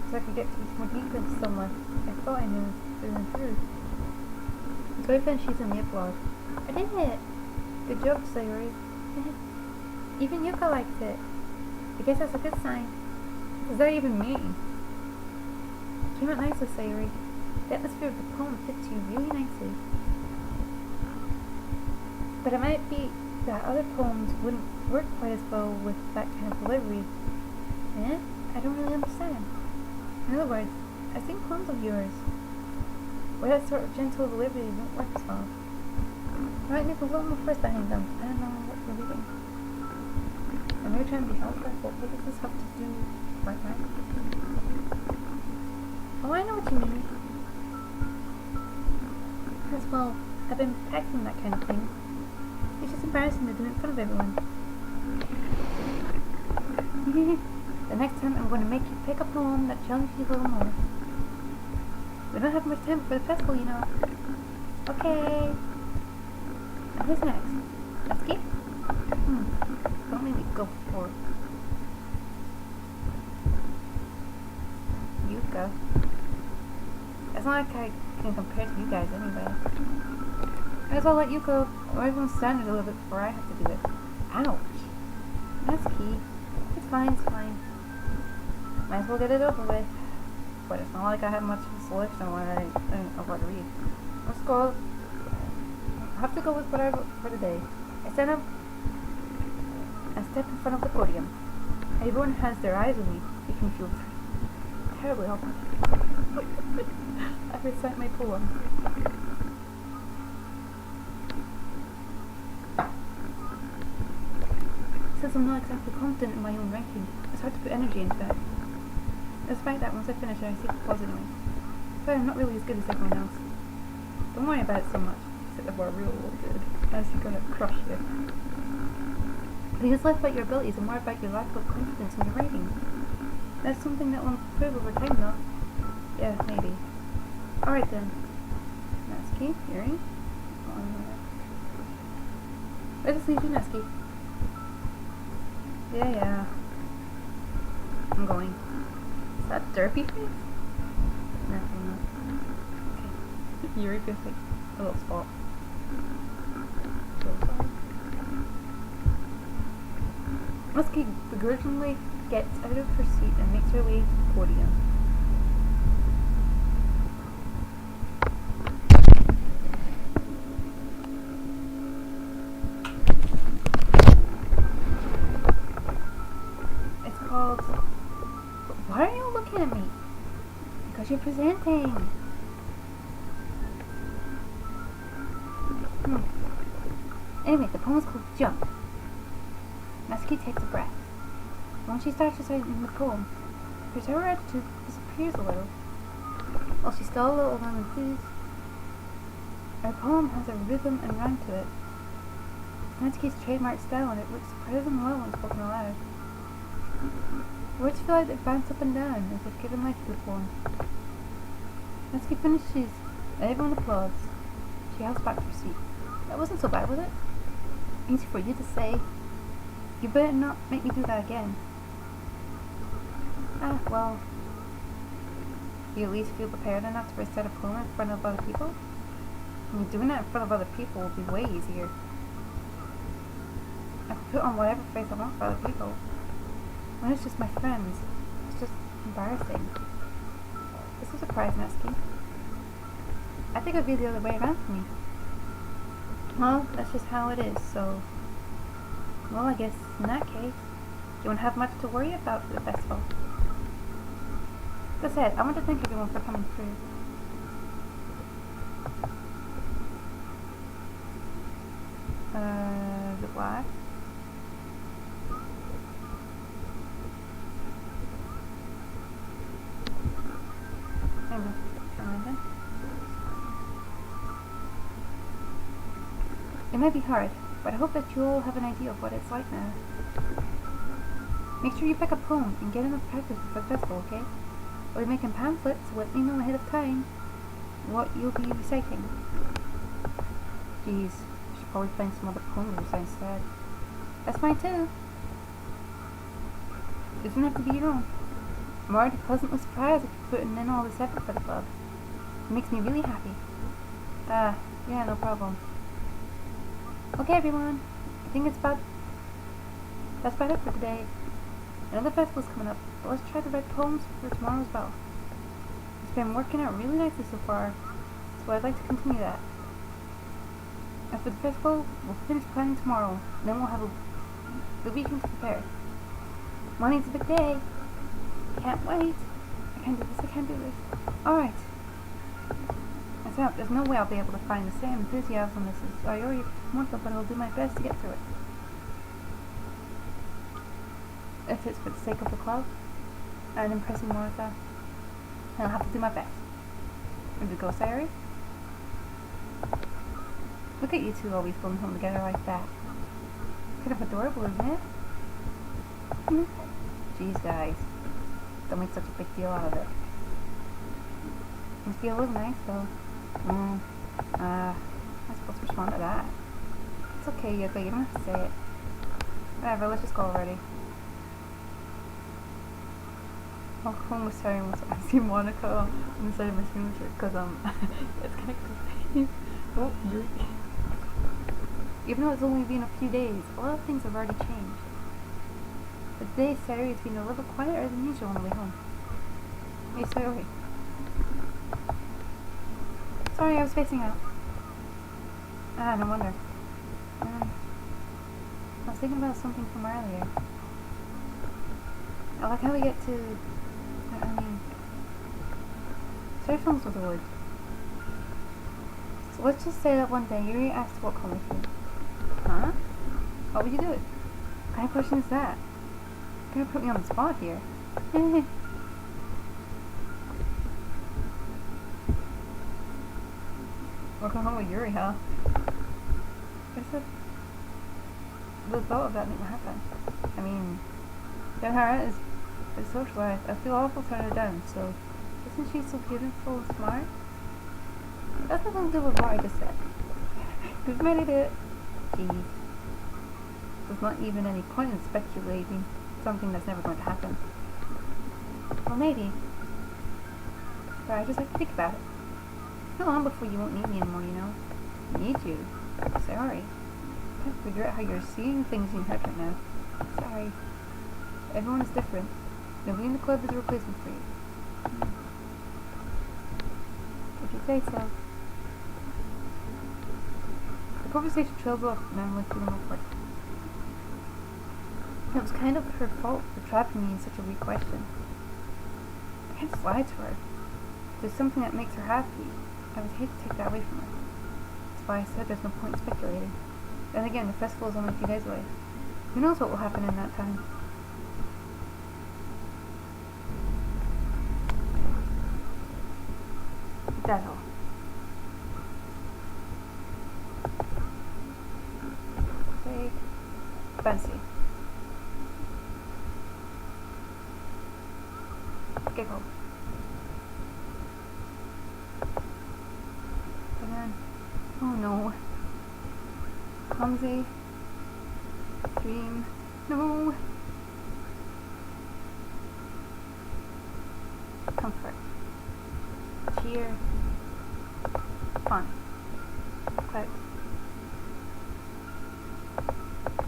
So I could get to reach more deeply into someone I thought I knew through and through. So I finishes in the applause. I did it! Good job, Sayori. Even Yuka liked it. I guess that's a good sign. What does that even mean? It came out nicely, Sayori. The atmosphere of the poem fits you really nicely. But it might be that other poems wouldn't work quite as well with that kind of delivery. Eh? I don't really understand. In other words, I've seen poems of yours where that sort of gentle delivery won't work as well. I might need a little more force behind them. I don't know what you're reading. I know you're trying to be helpful, but what does this have to do right now? Oh, I know what you mean. As well, I've been practicing that kind of thing. It's just embarrassing to do it in front of everyone. The next time I'm going to make you pick a poem that challenges you a little more. We don't have much time for the festival, you know. Okay. Now who's next? Natsuki? Don't maybe go for Yuka. It's not like I can compare to you guys anyway. I guess I'll let you go, or everyone's standing a little bit before I have to do it. Ouch. That's key. It's fine, it's fine. Might as well get it over with. But it's not like I have much of a selection of what I read. Let's go. I have to go with what I wrote for the day. I stand up and step in front of the podium. Everyone has their eyes on me, making me feel terribly awkward. I recite my poem. Since I'm not exactly confident in my own writing, it's hard to put energy into it. Despite that, once I finish it, I see the pause anyway. So I'm not really as good as everyone else. Don't worry about it so much, except that we're real good, as you're gonna crush you. Because it's less about your abilities and more about your lack of confidence in your writing. That's something that will improve over time, though. Yeah, maybe. Alright then. Natsuki, hearing? Where does this leave you, Natsuki? Yeah. I'm going. Is that derpy face? No, not. Okay. Yuri feels like a little spot. Natsuki begrudgingly gets out of her seat and makes her way to the podium. It's called... Why are you looking at me? Because you're presenting. Anyway, the poem is called Jump. Natsuki takes a breath. When she starts reciting the poem, her sour attitude disappears a little. While she's still a little unenthused, her poem has a rhythm and rhyme to it. Natsuki's trademark style and it works surprisingly well when spoken aloud. Words feel like they bounce up and down as if given life to the poem. Natsuki finishes, and everyone applauds. She hops back to her seat. That wasn't so bad, was it? Easy for you to say. You better not make me do that again. Well, do you at least feel prepared enough to recite a poem in front of other people? I mean, doing that in front of other people will be way easier. I can put on whatever face I want for other people. When it's just my friends, it's just embarrassing. This is a surprise, Natsuki. I think it would be the other way around for me. Well, that's just how it is, so... Well, I guess in that case, you won't have much to worry about for the festival. That said, I want to thank everyone for coming through. The what? It might be hard, but I hope that you all have an idea of what it's like now. Make sure you pick a poem and get enough practice before the festival, okay? I'll be making pamphlets, so let me know ahead of time what you'll be reciting. Jeez, I should probably find some other poems to recite instead. That's fine too. It doesn't have to be your own. I'm already pleasantly surprised that you're putting in all this effort for the club. It makes me really happy. Yeah, no problem. Okay, everyone. I think that's about it for today. Another festival's coming up, but let's try to write poems for tomorrow as well. It's been working out really nicely so far, so I'd like to continue that. After the festival, we'll finish planning tomorrow, and then we'll have the weekend to prepare. Monday's a big day. Can't wait. I can't do this. Alright. There's no way I'll be able to find the same enthusiasm as I already want, but I'll do my best to get through it. If it's for the sake of the club and impressing Martha, then I'll have to do my best. Would you go, Sayuri? Look at you two always going home together like that. Kind of adorable, isn't it? Jeez, guys. Don't make such a big deal out of it. Must be a little nice, though. I'm supposed to respond to that. It's okay, Yuka, you don't have to say it. Whatever, let's just go already. I'll home with Sarah once I see Monica on the side of my signature, because, it's kind of confusing. Oh, Yuri. Even though it's only been a few days, a lot of things have already changed. But today, Saturday has been a little quieter than usual on the way home. Hey, sorry. Sorry, I was spacing out. Ah, no wonder. I was thinking about something from earlier. I like how we get to... Surf films with the wood. So let's just say that one day Yuri asked to walk home with you. Huh? How would you do it? What kind of question is that? You're gonna put me on the spot here. Walking home with Yuri, huh? I said... the thought of that didn't happen. I mean... Then her is social life. I feel awful turning her down, so... Isn't she so beautiful and smart? That's nothing to do with what I just said. Who's ready to... Jeez. There's not even any point in speculating something that's never going to happen. Well, maybe. But I just have to think about it. How long before you won't need me anymore, you know? Need you? Sorry. I can't figure out how you're seeing things in your head right now. Sorry. Everyone is different. Nobody in the club is a replacement for you. If you say so. The conversation trails off and I'm left feeling awkward. It was kind of her fault for trapping me in such a weak question. I can't just lie to her. If there's something that makes her happy, I would hate to take that away from her. That's why I said there's no point in speculating. Then again, the festival is only a few days away. Who knows what will happen in that time? That's all. Take fancy. Giggle. And then, oh no. Clumsy. Dream. No. Comfort. Cheer. Fun. Clout.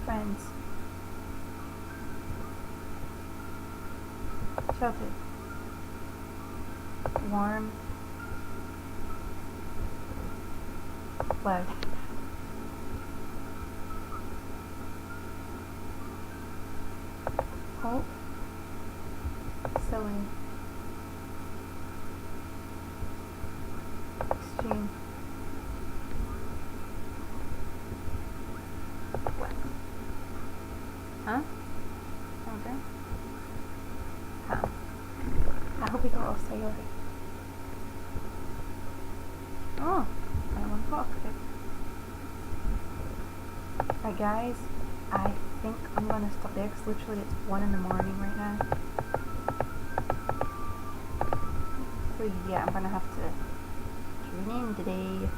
Friends. Sheltered. Warm. Loud. Hope. Silly. Extreme. What? Huh? Okay. Huh. I hope we don't all stay over. Oh, I want to talk. Alright guys, I think I'm gonna stop there because literally it's 1 in the morning right now. So yeah, I'm gonna have to tune in today.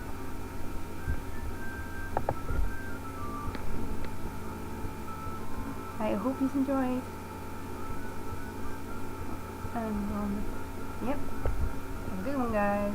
I hope you enjoyed. And yep, have a good one guys.